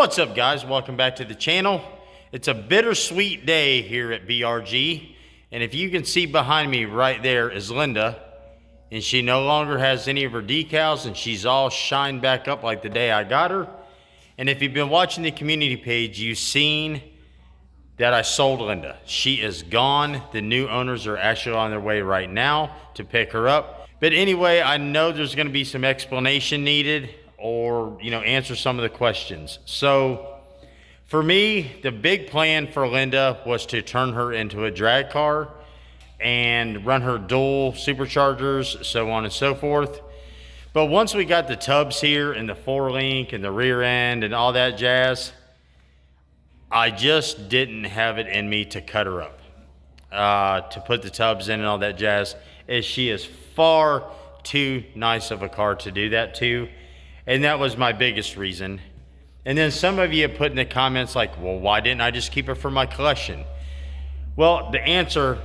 What's up, guys? Welcome back to the channel. It's a bittersweet day here at BRG, and if you can see behind me right there is Linda, and she no longer has any of her decals, and she's all shined back up like the day I got her. And if you've been watching the community page, you've seen that I sold Linda. She is gone. The new owners are actually on their way right now to pick her up. But anyway, I know there's going to be some explanation needed, or answer some of the questions. So for me, the big plan for Linda was to turn her into a drag car and run her dual superchargers, so on and so forth. But once we got the tubs here and the 4-link and the rear end and all that jazz, I just didn't have it in me to cut her up, to put the tubs in and all that jazz, as she is far too nice of a car to do that to. And that was my biggest reason. And then some of you have put in the comments like, well, why didn't I just keep it for my collection? Well, the answer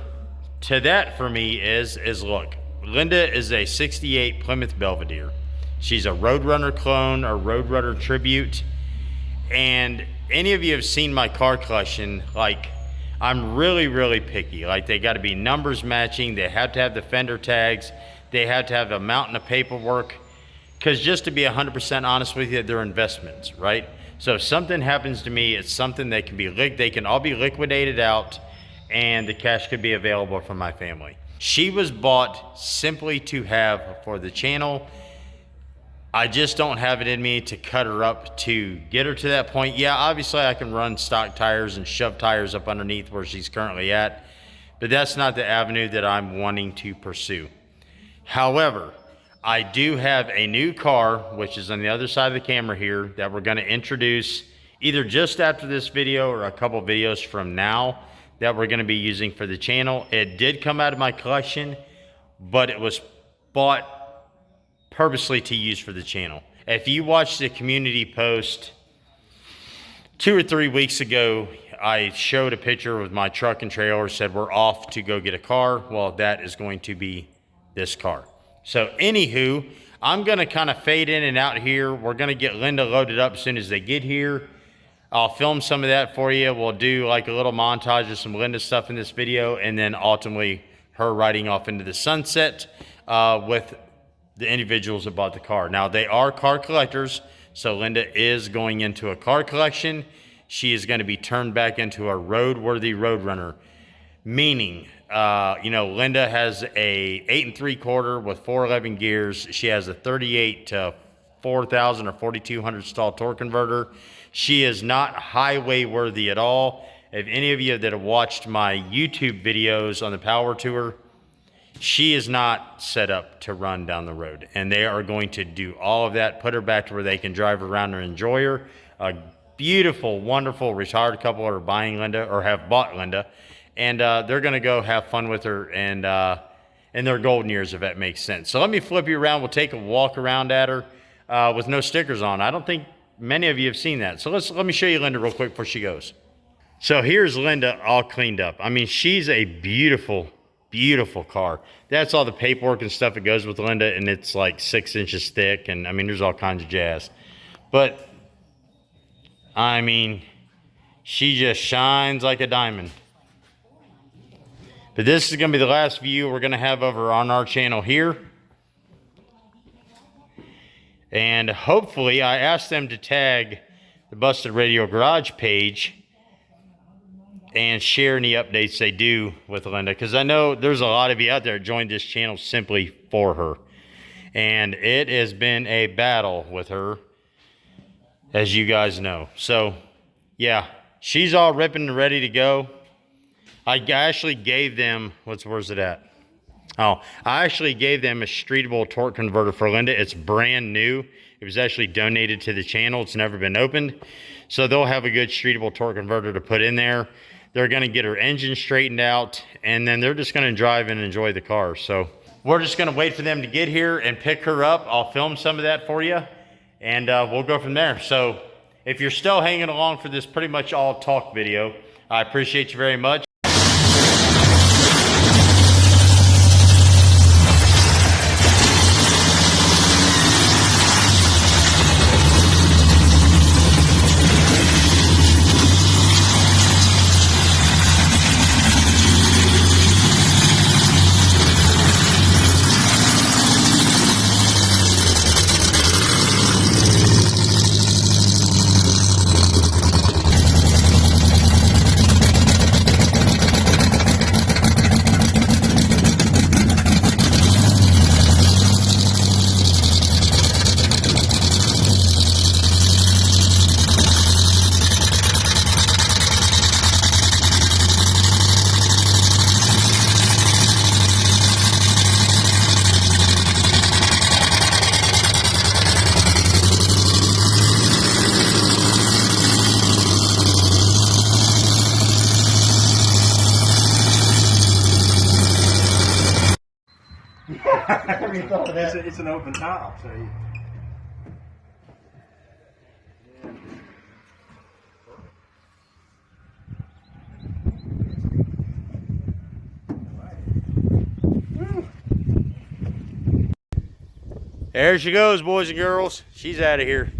to that for me is look, Linda is a 68 Plymouth Belvedere. She's a Roadrunner clone or Roadrunner tribute. And any of you have seen my car collection, like, I'm really, really picky. Like, they got to be numbers matching. They have to have the fender tags. They have to have a mountain of paperwork. Because just to be 100% honest with you, they're investments, right? So if something happens to me, it's something that can be they can all be liquidated out, and the cash could be available for my family. She was bought simply to have for the channel. I just don't have it in me to cut her up to get her to that point. Yeah, obviously I can run stock tires and shove tires up underneath where she's currently at, but that's not the avenue that I'm wanting to pursue. However, I do have a new car, which is on the other side of the camera here, that we're going to introduce either just after this video or a couple videos from now, that we're going to be using for the channel. It did come out of my collection, but it was bought purposely to use for the channel. If you watched the community post 2 or 3 weeks ago, I showed a picture with my truck and trailer, said we're off to go get a car. Well, that is going to be this car. So anywho, I'm going to kind of fade in and out here. We're going to get Linda loaded up as soon as they get here. I'll film some of that for you. We'll do like a little montage of some Linda stuff in this video, and then ultimately her riding off into the sunset with the individuals that bought the car. Now, they are car collectors, so Linda is going into a car collection. She is going to be turned back into a roadworthy Roadrunner, meaning Linda has a 8 3/4 with 411 gears. She has a 38 to 4,000 or 4,200 stall torque converter. She is not highway worthy at all. If any of you that have watched my YouTube videos on the Power Tour, she is not set up to run down the road, and they are going to do all of that, put her back to where they can drive around and enjoy her. A beautiful, wonderful retired couple are buying Linda, or have bought Linda, and they're going to go have fun with her and in their golden years, if that makes sense. So let me flip you around. We'll take a walk around at her with no stickers on. I don't think many of you have seen that. So let me show you Linda real quick before she goes. So here's Linda all cleaned up. I mean, she's a beautiful, beautiful car. That's all the paperwork and stuff that goes with Linda, and it's like 6 inches thick, and I mean, there's all kinds of jazz. But I mean, she just shines like a diamond. But this is going to be the last view we're going to have over on our channel here. And hopefully, I asked them to tag the Busted Radio Garage page and share any updates they do with Linda, because I know there's a lot of you out there that joined this channel simply for her. And it has been a battle with her, as you guys know. So, yeah, she's all ripping and ready to go. I actually gave them, where's it at? Oh, I actually gave them a streetable torque converter for Linda. It's brand new. It was actually donated to the channel. It's never been opened. So they'll have a good streetable torque converter to put in there. They're going to get her engine straightened out, and then they're just going to drive and enjoy the car. So we're just going to wait for them to get here and pick her up. I'll film some of that for you, and we'll go from there. So if you're still hanging along for this pretty much all talk video, I appreciate you very much. I never even thought of that. It's an open top, so you, There she goes, boys and girls. She's out of here.